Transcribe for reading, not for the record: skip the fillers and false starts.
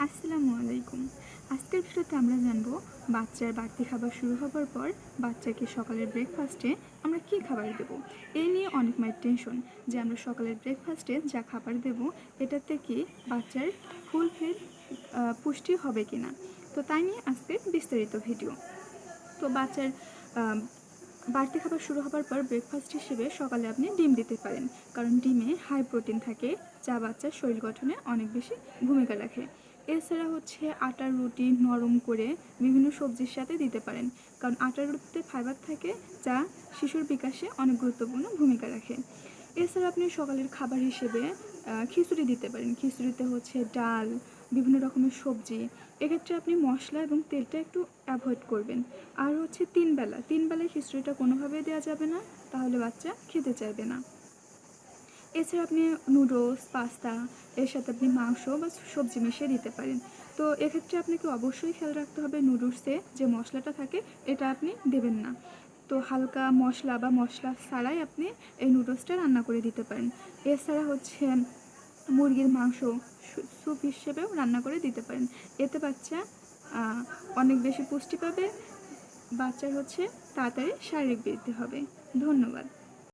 আসসালামু আলাইকুম। আজকের ভিডিওতে আমরা জানব বাচ্চার বাড়তি খাবার শুরু হবার পর বাচ্চাকে সকালের ব্রেকফাস্টে আমরা কী খাবার দেব। এই নিয়ে অনেক মায়ের টেনশন যে আমরা সকালের ব্রেকফাস্টে যা খাবার দেব এটাতে কি বাচ্চার ফুলফিল পুষ্টি হবে কি না। তো তাই নিয়ে আজকের বিস্তারিত ভিডিও। তো বাচ্চার বাড়তি খাবার শুরু হবার পর ব্রেকফাস্ট হিসেবে সকালে আপনি ডিম দিতে পারেন, কারণ ডিমে হাই প্রোটিন থাকে যা বাচ্চার শরীর গঠনে অনেক বেশি ভূমিকা রাখে। এছাড়া আটার রুটি নরম করে বিভিন্ন সবজির সাথে দিতে পারেন, কারণ আটার রুটিতে ফাইবার থাকে যা শিশুর বিকাশে অনেক গুরুত্বপূর্ণ ভূমিকা রাখে। এছাড়া আপনি সকালের খাবার হিসেবে খিচুড়ি দিতে পারেন। খিচুড়িতে ডাল, বিভিন্ন রকমের সবজি। এক্ষেত্রে আপনি মশলা এবং তেলটা একটু অ্যাভয়েড করবেন। আর তিন বেলায় খিচুড়িটা কোনোভাবেই দেওয়া যাবে না, তাহলে বাচ্চা খেতে চাইবে না। এছাড়া আপনি নুডলস, পাস্তা এর সাথে আপনি মাংস বা সবজি মিশিয়ে দিতে পারেন। তো এক্ষেত্রে আপনাকে অবশ্যই খেয়াল রাখতে হবে নুডলসে যে মশলাটা থাকে এটা আপনি দেবেন না। তো হালকা মশলা বা মশলা ছাড়াই আপনি এই নুডলসটা রান্না করে দিতে পারেন। এছাড়া মুরগির মাংস স্যুপ হিসেবেও রান্না করে দিতে পারেন। এতে বাচ্চা অনেক বেশি পুষ্টি পাবে, বাচ্চার তাড়াতাড়ি শারীরিক বৃদ্ধি হবে। ধন্যবাদ।